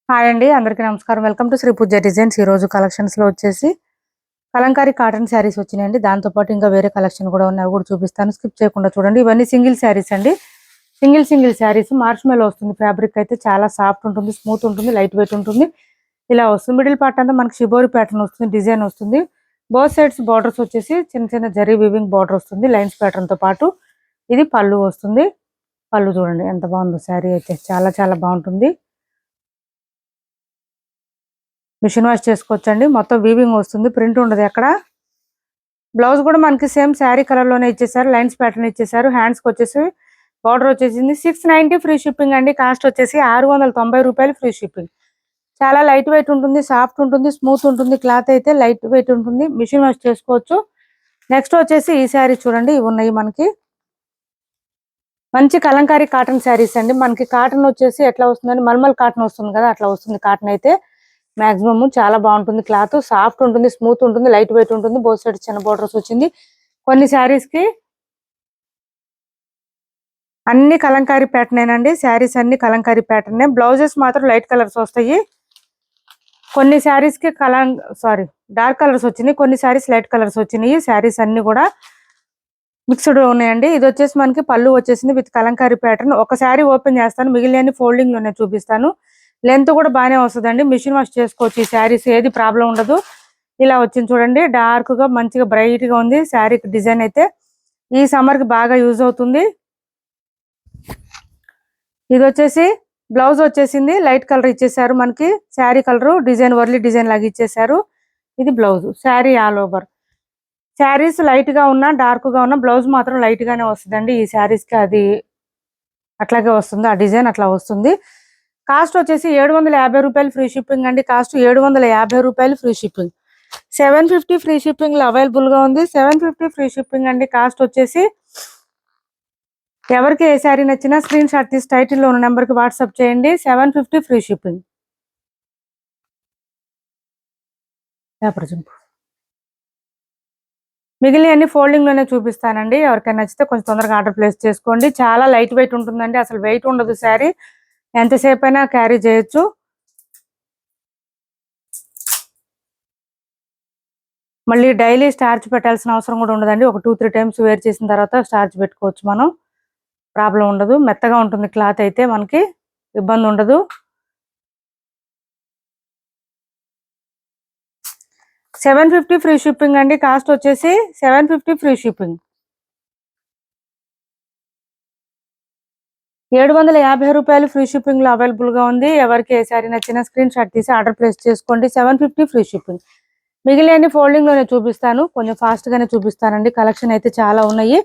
Hi అండి, అందరికీ నమస్కారం. Welcome to Sri Pooja designs. ఈ రోజు కలెక్షన్స్ లో వచ్చేసి కలంకారీ కాటన్ శారీస్ వచ్చినాయండి. దాంతో పాటు ఇంకా వేరే కలెక్షన్ కూడా ఉన్నాయి, కూడా చూపిస్తాను. స్కిప్ చేయకుండా చూడండి. ఇవన్నీ సింగిల్ శారీస్ అండి. సింగిల్ శారీస్. మార్చ్ మేలో వస్తుంది. ఫ్యాబ్రిక్ అయితే చాలా సాఫ్ట్ ఉంటుంది, స్మూత్ ఉంటుంది, లైట్ వెయిట్ ఉంటుంది. ఇలా వస్తుంది. మిడిల్ పార్ట్ అంతా మనకి షిబోరి ప్యాటర్న్ వస్తుంది, డిజైన్ వస్తుంది. బోత్ సైడ్స్ బార్డర్స్ వచ్చేసి చిన్న చిన్న జరీ వీవింగ్ బార్డర్ వస్తుంది, లైన్స్ ప్యాటర్న్ తో పాటు. ఇది పళ్ళు వస్తుంది. పళ్ళు చూడండి ఎంత బాగుందో. శారీ అయితే చాలా చాలా బాగుంటుంది. మిషన్ వాష్ చేసుకోవచ్చండి. మొత్తం వీవింగ్ వస్తుంది, ప్రింట్ ఉండదు ఎక్కడ. బ్లౌజ్ కూడా మనకి సేమ్ శారీ కలర్ లోనే ఇచ్చేసారు, లైన్స్ ప్యాటర్న్ ఇచ్చేసారు. హ్యాండ్స్ కి వచ్చేసి బార్డర్ వచ్చేసింది. 690 ఫ్రీ షిప్పింగ్ అండి. కాస్ట్ వచ్చేసి 690 రూపాయలు ఫ్రీ షిప్పింగ్. చాలా లైట్ వెయిట్ ఉంటుంది, సాఫ్ట్ ఉంటుంది, స్మూత్ ఉంటుంది. క్లాత్ అయితే లైట్ వెయిట్ ఉంటుంది, మిషన్ వాష్ చేసుకోవచ్చు. నెక్స్ట్ వచ్చేసి ఈ శారీ చూడండి. ఇవి ఉన్నాయి మనకి మంచి కలంకారీ కాటన్ శారీస్ అండి. మనకి కాటన్ వచ్చేసి ఎట్లా వస్తుందండి, మల్మల్ కాటన్ వస్తుంది కదా, అట్లా వస్తుంది కాటన్ అయితే. మాక్సిమం చాలా బాగుంటుంది. క్లాత్ సాఫ్ట్ ఉంటుంది, స్మూత్ ఉంటుంది, లైట్ వెయిట్ ఉంటుంది. బోత్ సైడ్ చిన్న బోర్డర్స్ వచ్చింది. కొన్ని శారీస్ కి అన్ని కలంకారీ ప్యాటర్న్ అండి. శారీస్ అన్ని కలంకారీ ప్యాటర్న్. బ్లౌజెస్ మాత్రం లైట్ కలర్స్ వస్తాయి. కొన్ని శారీస్ కి డార్క్ కలర్స్ వచ్చినాయి, కొన్ని శారీస్ లైట్ కలర్స్ వచ్చినాయి. శారీస్ అన్ని కూడా మిక్స్డ్ ఉన్నాయండి. ఇది వచ్చేసి మనకి పళ్ళు వచ్చేసింది విత్ కలంకారీ ప్యాటర్న్. ఒక శారీ ఓపెన్ చేస్తాను, మిగిలిన ఫోల్డింగ్ లోనే చూపిస్తాను. లెంత్ కూడా బాగానే వస్తుందండి, మిషన్ వాష్ చేసుకోవచ్చు. ఈ శారీస్ ఏది ప్రాబ్లం ఉండదు. ఇలా వచ్చింది చూడండి, డార్క్ గా మంచిగా బ్రైట్ గా ఉంది. శారీకి డిజైన్ అయితే ఈ సమ్మర్ కి బాగా యూజ్ అవుతుంది. ఇది వచ్చేసి బ్లౌజ్ వచ్చేసింది, లైట్ కలర్ ఇచ్చేసారు. మనకి sari colour design Warli design లాగా ఇచ్చేసారు. ఇది blouse. Sari all over. Saris light గా ఉన్నా డార్క్ గా ఉన్నా బ్లౌజ్ మాత్రం లైట్ గానే వస్తుందండి. ఈ శారీస్ కి అది అట్లాగే వస్తుంది, ఆ డిజైన్ అట్లా వస్తుంది. కాస్ట్ వచ్చేసి 750 రూపాయలు ఫ్రీ షిప్పింగ్ అండి. కాస్ట్ 750 రూపాయలు ఫ్రీ షిప్పింగ్. 750 ఫ్రీ షిప్పింగ్ లో అవైలబుల్ గా ఉంది. 750 ఫ్రీ షిప్పింగ్ అండి. కాస్ట్ వచ్చేసి ఎవరికి ఏ శారీ నచ్చినా స్క్రీన్ షాట్ తీసి టైటిల్ లో ఉన్న నెంబర్ కి వాట్సాప్ చేయండి. 750 ఫ్రీ షిప్పింగ్. మిగిలిన అన్ని ఫోల్డింగ్ లోనే చూపిస్తానండి. ఎవరికైనా నచ్చితే కొంచెం తొందరగా ఆర్డర్ ప్లేస్ చేసుకోండి. చాలా లైట్ వెయిట్ ఉంటుందండి, అసలు వెయిట్ ఉండదు. శారీ ఎంతసేపు అయినా క్యారీ చేయొచ్చు. మళ్ళీ డైలీ స్టార్చ్ పెట్టాల్సిన అవసరం కూడా ఉండదండి. ఒక 2-3 టైమ్స్ వేర్ చేసిన తర్వాత స్టార్చ్ పెట్టుకోవచ్చు మనం, ప్రాబ్లం ఉండదు. మెత్తగా ఉంటుంది క్లాత్ అయితే, మనకి ఇబ్బంది ఉండదు. $750 ఫ్రీ షిప్పింగ్ అండి. కాస్ట్ వచ్చేసి 750 ఫ్రీ షిప్పింగ్. 750 రూపాయలు ఫ్రీ షిప్పింగ్ లో అవైలబుల్ గా ఉంది. ఎవరికి ఏ శారీ నచ్చినా స్క్రీన్ షాట్ తీసి ఆర్డర్ ప్లేస్ చేసుకోండి. 750 ఫ్రీ షిప్పింగ్. మిగిలిన ఫోల్డింగ్ లోనే చూపిస్తాను, కొంచెం ఫాస్ట్ గానే చూపిస్తానండి. కలెక్షన్ అయితే చాలా ఉన్నాయి.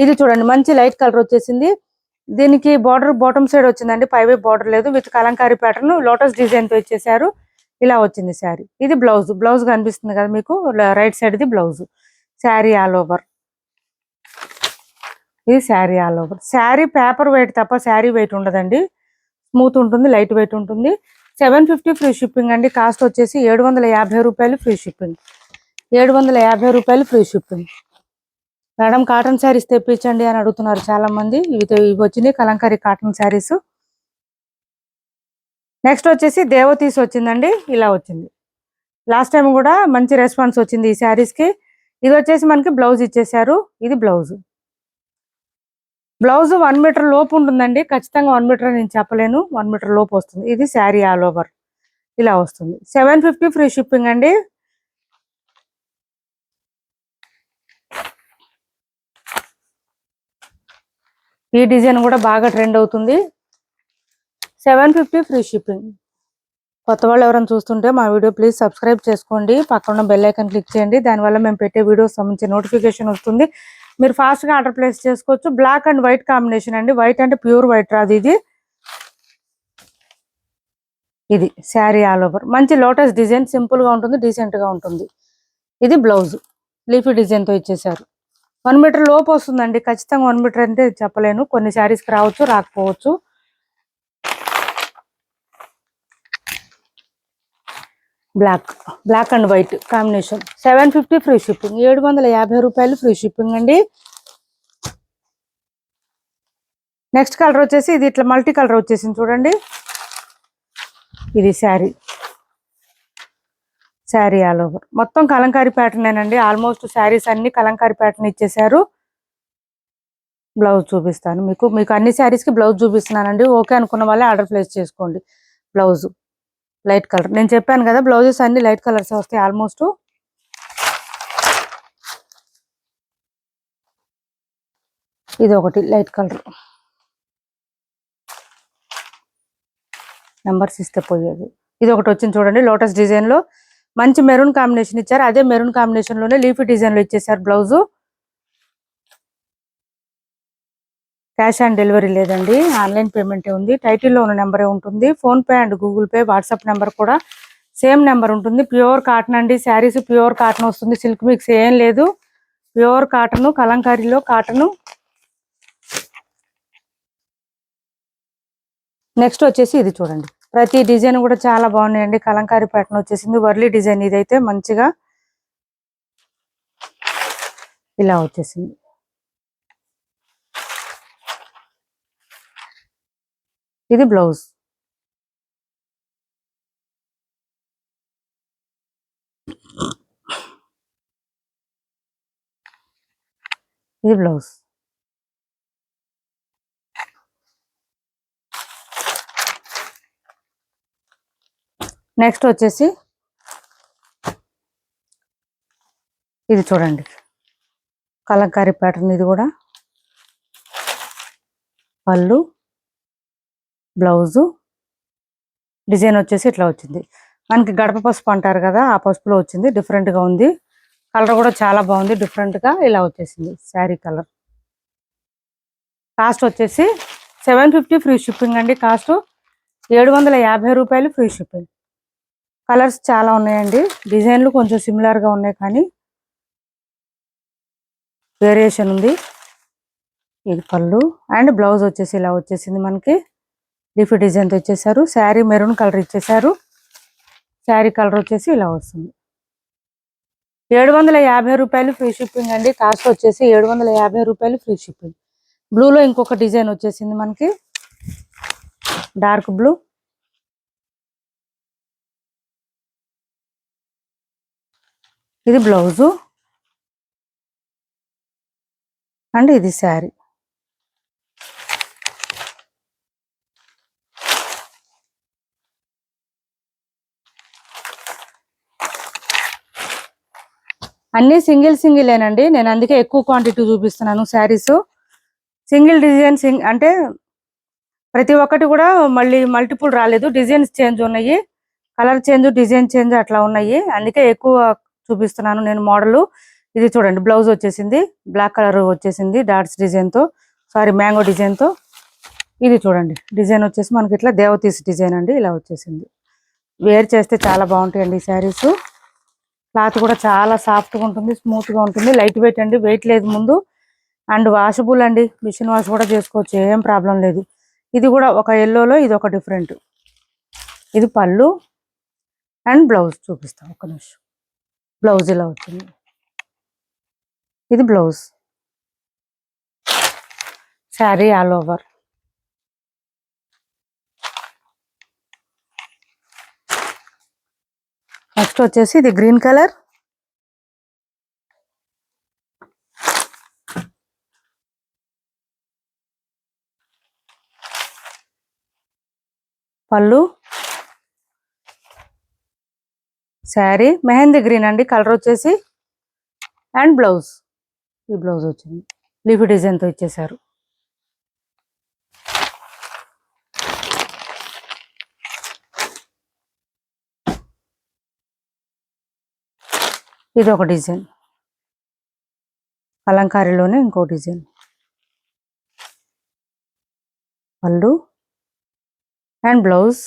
ఇది చూడండి, మంచి లైట్ కలర్ వచ్చేసింది. దీనికి బార్డర్ బాటమ్ సైడ్ వచ్చిందండి, పైవైపు బార్డర్ లేదు. With Kalamkari pattern lotus design తో ఇచ్చేసారు. ఇలా వచ్చింది శారీ. ఇది బ్లౌజ్. బ్లౌజ్ కనిపిస్తుంది కదా మీకు, రైట్ సైడ్ ఇది బ్లౌజ్. Sari all over. ఇది sari all over. Sari paper weight తప్ప శారీ వెయిట్ ఉండదండి, స్మూత్ ఉంటుంది, లైట్ వెయిట్ ఉంటుంది. 750 ఫ్రీ షిప్పింగ్ అండి. కాస్ట్ వచ్చేసి 750 రూపాయలు ఫ్రీ షిప్పింగ్. 750 రూపాయలు free shipping. Madam cotton saris తెప్పించండి అని అడుగుతున్నారు చాలా మంది. ఇవి వచ్చినాయి కలంకారీ కాటన్ శారీస్. నెక్స్ట్ వచ్చేసి దేవతీస్ వచ్చిందండి. ఇలా వచ్చింది. లాస్ట్ టైం కూడా మంచి రెస్పాన్స్ వచ్చింది ఈ శారీస్ కి. ఇది వచ్చేసి మనకి బ్లౌజ్ ఇచ్చేసారు. ఇది బ్లౌజ్. బ్లౌజ్ 1 మీటర్ లోపు ఉంటుందండి, ఖచ్చితంగా 1 మీటర్ నేను చెప్పలేను, 1 మీటర్ లోపు వస్తుంది. ఇది శారీ ఆల్ ఓవర్ ఇలా వస్తుంది. 750 ఫ్రీ షిప్పింగ్ అండి. ఈ డిజైన్ కూడా బాగా ట్రెండ్ అవుతుంది. 750 ఫ్రీ షిప్పింగ్. కొత్త వాళ్ళు ఎవరైనా చూస్తుంటే మా వీడియో ప్లీజ్ సబ్స్క్రైబ్ చేసుకోండి, పక్కన బెల్ ఐకాన్ క్లిక్ చేయండి. దానివల్ల మేము పెట్టే వీడియోస్ సంబంధించి నోటిఫికేషన్ వస్తుంది. మీరు ఫాస్ట్ గా ఆర్డర్ ప్లేస్ చేసుకోవచ్చు. బ్లాక్ అండ్ వైట్ కాంబినేషన్ అండి. వైట్ అంటే ప్యూర్ వైట్ రాదు ఇది. ఇది శారీ ఆల్ ఓవర్. మంచి లోటస్ డిజైన్, సింపుల్ గా ఉంటుంది, డీసెంట్ గా ఉంటుంది. ఇది బ్లౌజ్ లీఫీ డిజైన్ తో ఇచ్చేసారు. 1 మీటర్ లోపు వస్తుందండి, ఖచ్చితంగా 1 మీటర్ అంటే చెప్పలేను, కొన్ని శారీస్ కి రావచ్చు, రాకపోవచ్చు. Black and white combination. 750 free shipping. 750 రూపాయలు ఫ్రీ షిప్పింగ్ అండి. నెక్స్ట్ కలర్ వచ్చేసి ఇది ఇట్లా మల్టీ కలర్ వచ్చేసింది చూడండి. ఇది శారీ, శారీ ఆల్ ఓవర్ మొత్తం కలంకారీ ప్యాటర్న్ అండి. ఆల్మోస్ట్ శారీస్ అన్ని కలంకారీ ప్యాటర్న్ ఇచ్చేసారు. బ్లౌజ్ చూపిస్తాను మీకు అన్ని శారీస్కి బ్లౌజ్ చూపిస్తున్నానండి. ఓకే అనుకున్న వాళ్ళే ఆర్డర్ ప్లేస్ చేసుకోండి. బ్లౌజ్ లైట్ కలర్, నేను చెప్పాను కదా బ్లౌజెస్ అన్ని లైట్ కలర్స్ వస్తాయి ఆల్మోస్ట్. ఇది ఒకటి లైట్ కలర్, నెంబర్స్ ఇస్తే పోయేది. ఇది ఒకటి వచ్చింది చూడండి, లోటస్ డిజైన్ లో మంచి మెరూన్ కాంబినేషన్ ఇచ్చారు. అదే మెరూన్ కాంబినేషన్ లోనే లీఫీ డిజైన్ లో ఇచ్చేసారు బ్లౌజు. క్యాష్ ఆన్ డెలివరీ లేదండి, ఆన్లైన్ పేమెంటే ఉంది. టైటిల్లో ఉన్న నెంబరే ఉంటుంది. PhonePe and Google Pay, WhatsApp number కూడా సేమ్ నెంబర్ ఉంటుంది. ప్యూర్ కాటన్ అండి, శారీస్ ప్యూర్ కాటన్ వస్తుంది. సిల్క్ మిక్స్ ఏం లేదు, ప్యూర్ కాటన్, కలంకారీలో కాటన్. నెక్స్ట్ వచ్చేసి ఇది చూడండి, ప్రతి డిజైన్ కూడా చాలా బాగున్నాయండి. కలంకారీ ప్యాటర్న్ వచ్చేసింది, వర్లీ డిజైన్. ఇదైతే మంచిగా ఇలా వచ్చేసింది. ఇది బ్లౌజ్, ఇది బ్లౌజ్. నెక్స్ట్ వచ్చేసి ఇది చూడండి, కలంకారీ ప్యాటర్న్. ఇది కూడా పళ్ళు, బ్లౌజు, డిజైన్ వచ్చేసి ఇట్లా వచ్చింది. మనకి గడప పసుపు అంటారు కదా, ఆ పసుపులో వచ్చింది. డిఫరెంట్గా ఉంది, కలర్ కూడా చాలా బాగుంది. డిఫరెంట్గా ఇలా వచ్చేసింది శారీ కలర్. కాస్ట్ వచ్చేసి 750 ఫ్రీ షిప్పింగ్ అండి. కాస్ట్ 750 రూపాయలు ఫ్రీ షిప్పింగ్. కలర్స్ చాలా ఉన్నాయండి, డిజైన్లు కొంచెం సిమిలర్గా ఉన్నాయి కానీ వేరియేషన్ ఉంది. ఇది పళ్ళు అండ్ బ్లౌజ్ వచ్చేసి ఇలా వచ్చేసింది. మనకి లీఫీ డిజైన్తో ఇచ్చేసారు. శారీ మెరూన్ కలర్ ఇచ్చేసారు. శారీ కలర్ వచ్చేసి ఇలా వస్తుంది. 750 రూపాయలు ఫ్రీ షిప్పింగ్ అండి. కాస్ట్ వచ్చేసి 750 రూపాయలు ఫ్రీ షిప్పింగ్. బ్లూలో ఇంకొక డిజైన్ వచ్చేసింది మనకి, డార్క్ బ్లూ. ఇది బ్లౌజు అండ్ ఇది శారీ. అన్నీ సింగిలేనండి, నేను అందుకే ఎక్కువ క్వాంటిటీ చూపిస్తున్నాను. శారీస్ సింగిల్ డిజైన్ అంటే ప్రతి ఒక్కటి కూడా మళ్ళీ మల్టిపుల్ రాలేదు, డిజైన్స్ చేంజ్ ఉన్నాయి, కలర్ చేంజ్, డిజైన్ చేంజ్ అట్లా ఉన్నాయి. అందుకే ఎక్కువ చూపిస్తున్నాను నేను మోడల్. ఇది చూడండి, బ్లౌజ్ వచ్చేసింది బ్లాక్ కలర్ వచ్చేసింది, డాట్స్ డిజైన్తో, సారీ మ్యాంగో డిజైన్తో. ఇది చూడండి, డిజైన్ వచ్చేసి మనకి ఇట్లా దేవతీస్ డిజైన్ అండి, ఇలా వచ్చేసింది. వేర్ చేస్తే చాలా బాగుంటాయండి ఈ శారీస్. క్లాత్ కూడా చాలా సాఫ్ట్గా ఉంటుంది, స్మూత్గా ఉంటుంది, లైట్ వెయిట్ అండి, వెయిట్ లేదు ముందు. అండ్ వాషబుల్ అండి, మిషన్ వాష్ కూడా చేసుకోవచ్చు, ఏం ప్రాబ్లం లేదు. ఇది కూడా ఒక ఎల్లోలో ఇది ఒక డిఫరెంట్. ఇది పళ్ళు అండ్ బ్లౌజ్ చూపిస్తాం ఒక నిమిషం. బ్లౌజ్ ఇలా వచ్చింది, ఇది blouse. Sari all over. Next వచ్చేసి ఇది గ్రీన్ కలర్, పళ్ళు, శారీ మెహందీ గ్రీన్ అండి కలర్ వచ్చేసి, అండ్ బ్లౌజ్. ఈ బ్లౌజ్ వచ్చింది, లీఫీ డిజైన్తో ఇచ్చేసారు. ఇది ఒక డిజైన్, కలంకారీలోనే ఇంకో డిజైన్. పళ్ళు and blouse.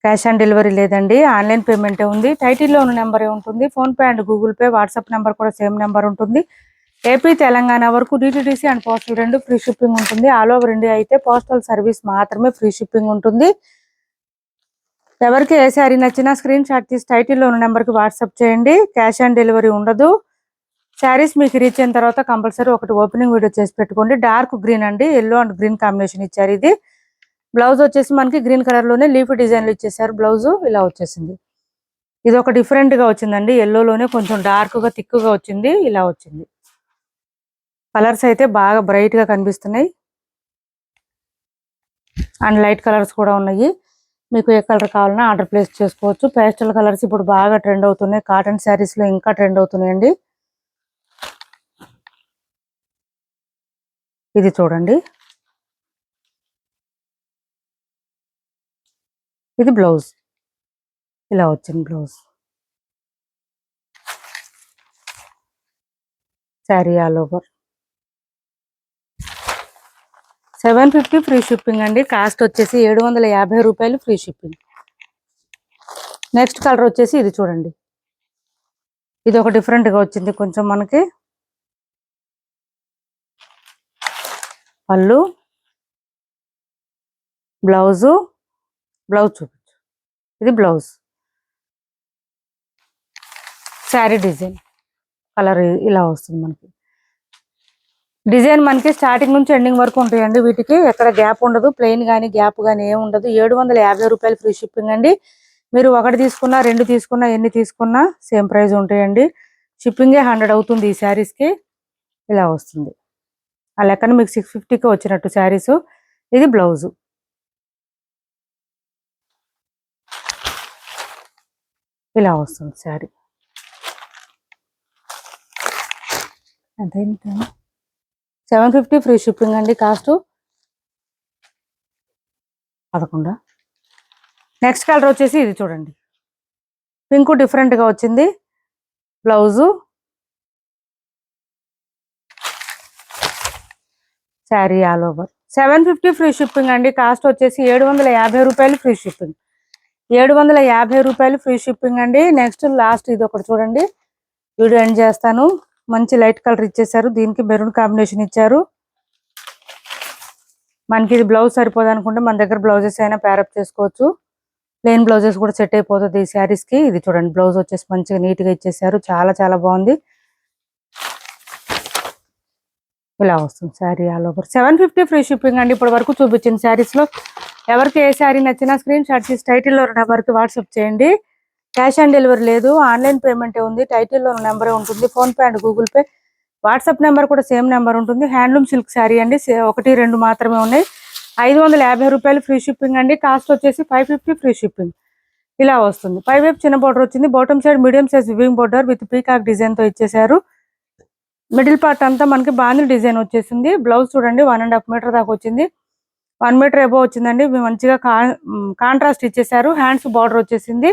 Cash on delivery లేదండి, ఆన్లైన్ పేమెంటే ఉంది. టైటిల్లో ఉన్న నెంబరే ఉంటుంది. PhonePe and Google Pay, WhatsApp number కూడా సేమ్ నెంబర్ ఉంటుంది. ఏపీ తెలంగాణ వరకు DTDC and postal 2 free shipping ఉంటుంది. ఆల్ ఓవర్ ఇండియా అయితే పోస్టల్ సర్వీస్ మాత్రమే ఫ్రీ షిప్పింగ్ ఉంటుంది. ఎవరికి ఏ శారీ నచ్చినా స్క్రీన్ షాట్ తీసి టైటిల్లో ఉన్న నెంబర్కి వాట్సాప్ చేయండి. క్యాష్ ఆన్ డెలివరీ ఉండదు. శారీస్ మీకు రీచ్ అయిన తర్వాత కంపల్సరీ ఒకటి ఓపెనింగ్ వీడియో చేసి పెట్టుకోండి. డార్క్ గ్రీన్ అండి, ఎల్లో అండ్ గ్రీన్ కాంబినేషన్ ఇచ్చారు. ఇది బ్లౌజ్ వచ్చేసి మనకి గ్రీన్ కలర్ లోనే లీఫ్ డిజైన్లు ఇచ్చేసారు. బ్లౌజ్ ఇలా వచ్చేసింది. ఇది ఒక డిఫరెంట్ గా వచ్చిందండి. ఎల్లోలోనే కొంచెం డార్క్ గా థిక్ గా వచ్చింది. ఇలా వచ్చింది. కలర్స్ అయితే బాగా బ్రైట్ గా కనిపిస్తున్నాయి అండ్ లైట్ కలర్స్ కూడా ఉన్నాయి. మీకు ఏ కలర్ కావాలన్నా ఆర్డర్ ప్లేస్ చేసుకోవచ్చు. పేస్టల్ కలర్స్ ఇప్పుడు బాగా ట్రెండ్ అవుతున్నాయి. కాటన్ శారీస్ లో ఇంకా ట్రెండ్ అవుతున్నాయండి. ఇది చూడండి. ఇది బ్లౌజ్ ఇలా వచ్చింది. Blouse sari all over 750 free shipping అండి. కాస్ట్ వచ్చేసి 750 రూపాయలు ఫ్రీ షిప్పింగ్. నెక్స్ట్ కలర్ వచ్చేసి ఇది చూడండి. ఇది ఒక డిఫరెంట్ గా వచ్చింది కొంచెం మనకి. పళ్ళు, బ్లౌజ్ చూపించు. ఇది బ్లౌజ్ శారీ డిజైన్ కలర్ ఇలా వస్తుంది మనకి. డిజైన్ మనకి స్టార్టింగ్ నుంచి ఎండింగ్ వరకు ఉంటాయండి. వీటికి ఎక్కడ గ్యాప్ ఉండదు. ప్లెయిన్ కానీ గ్యాప్ కానీ ఏమి ఉండదు. 750 రూపాయలు ఫ్రీ షిప్పింగ్ అండి. మీరు ఒకటి తీసుకున్నా, రెండు తీసుకున్నా, ఎన్ని తీసుకున్నా సేమ్ ప్రైస్ ఉంటాయండి. షిప్పింగే 100 అవుతుంది ఈ శారీస్కి. ఇలా వస్తుంది. ఆ లెక్కన మీకు 650కి వచ్చినట్టు శారీస్. ఇది బ్లౌజ్ ఇలా వస్తుంది శారీ. అదేంటి 750 ఫ్రీ షిప్పింగ్ అండి. కాస్ట్ 11. నెక్స్ట్ కలర్ వచ్చేసి ఇది చూడండి. పింక్ డిఫరెంట్ గా వచ్చింది. Blouse sari all over 750 free shipping అండి. కాస్ట్ వచ్చేసి 750 రూపాయలు ఫ్రీ షిప్పింగ్. 750 రూపాయలు ఫ్రీ షిప్పింగ్ అండి. నెక్స్ట్ లాస్ట్ ఇది ఒకటి చూడండి. వీడియో ఎండ్ చేస్తాను. మంచి లైట్ కలర్ ఇచ్చేసారు. దీనికి మెరూన్ కాంబినేషన్ ఇచ్చారు. మనకి ఇది బ్లౌజ్ సరిపోదు అనుకుంటే మన దగ్గర బ్లౌజెస్ అయినా ప్యారప్ చేసుకోవచ్చు. ప్లెయిన్ బ్లౌజెస్ కూడా సెట్ అయిపోతుంది ఈ శారీస్ కి. ఇది చూడండి. బ్లౌజ్ వచ్చేసి మంచిగా నీట్ గా ఇచ్చేసారు. చాలా చాలా బాగుంది. ఇలా వస్తుంది sari all over 750 free shipping అండి. ఇప్పటి వరకు చూపించిన శారీస్ లో ఎవరికి ఏ శారీ నచ్చినా స్క్రీన్ షాట్ తీసి టైటిల్లో నెంబర్కి వాట్సాప్ చేయండి. క్యాష్ ఆన్ డెలివరీ లేదు. ఆన్లైన్ పేమెంటే ఉంది. టైటిల్లో నెంబరే ఉంటుంది. PhonePe and Google Pay. WhatsApp number కూడా సేమ్ నెంబర్ ఉంటుంది. హ్యాండ్లూమ్ సిల్క్ శారీ అండి. 1, 2 మాత్రమే ఉన్నాయి. 550 రూపాయలు ఫ్రీ షిప్పింగ్ అండి. కాస్ట్ వచ్చేసి 550 ఫ్రీ షిప్పింగ్. ఇలా వస్తుంది. పైవైపు చిన్న బోర్డర్ వచ్చింది. Bottom side medium size weaving border with peacock design తో ఇచ్చేసారు. మిడిల్ పార్ట్ అంతా మనకి బాందిల్ డిజైన్ వచ్చేసింది. బ్లౌజ్ చూడండి 1.5 మీటర్ దాకా వచ్చింది. 1 మీటర్ ఎబో వచ్చిందండి. మంచిగా కాంట్రాస్ట్ ఇచ్చేసారు. హ్యాండ్స్ బార్డర్ వచ్చేసింది.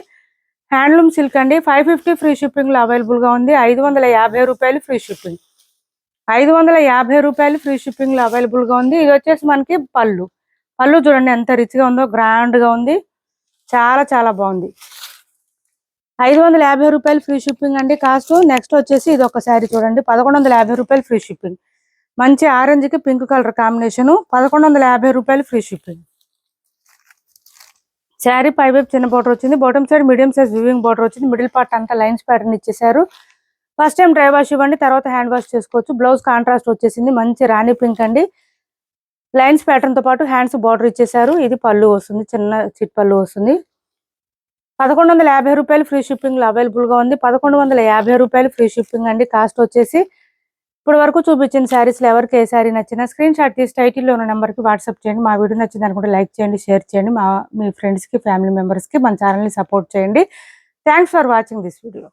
హ్యాండ్లూమ్ సిల్క్ అండి. 550 ఫ్రీ షిప్పింగ్ లో అవైలబుల్ గా ఉంది. 550 రూపాయలు ఫ్రీ షిప్పింగ్. 550 రూపాయలు ఫ్రీ షిప్పింగ్ లో అవైలబుల్ గా ఉంది. ఇది వచ్చేసి మనకి పళ్ళు చూడండి ఎంత రిచ్ గా ఉందో. గ్రాండ్ గా ఉంది. చాలా చాలా బాగుంది. 550 రూపాయలు ఫ్రీ షిప్పింగ్ అండి కాస్ట్. నెక్స్ట్ వచ్చేసి ఇది ఒక శారీ చూడండి. 1150 రూపాయలు ఫ్రీ షిప్పింగ్. మంచి ఆరెంజ్ కి పింక్ కలర్ కాంబినేషన్. 1150 రూపాయలు ఫ్రీ షిప్పింగ్. శారీ పైవైపు చిన్న బోర్డర్ వచ్చింది. Bottom side medium size weaving border వచ్చింది. మిడిల్ పార్ట్ అంతా లైన్స్ ప్యాటర్న్ ఇచ్చేసారు. ఫస్ట్ టైం డ్రై వాష్ ఇవ్వండి, తర్వాత హ్యాండ్ వాష్ చేసుకోవచ్చు. బ్లౌజ్ కాంట్రాస్ట్ వచ్చేసింది. మంచి రాణి పింక్ అండి. లైన్స్ ప్యాటర్న్ తో పాటు హ్యాండ్స్ బార్డర్ ఇచ్చేసారు. ఇది పళ్ళు వస్తుంది. చిన్న చిట్ పళ్ళు వస్తుంది. 1150 రూపాయలు ఫ్రీ షిప్పింగ్ లో అవైలబుల్ గా ఉంది. 1150 రూపాయలు ఫ్రీ షిప్పింగ్ అండి. కాస్ట్ వచ్చేసి ఇప్పుడు వరకు చూపించిన శారీస్ లో ఎవరికి ఏ శారీ నచ్చినా స్క్రీన్ షాట్ తీసి టైటిల్లో ఉన్న నెంబర్కి వాట్సాప్ చేయండి. మా వీడియో నచ్చింది అనుకుంటే లైక్ చేయండి, షేర్ చేయండి. మీ ఫ్రెండ్స్ కి ఫ్యామిలీ మెంబర్స్ కి మన ఛానల్ ని సపోర్ట్ చేయండి. Thanks for watching this video.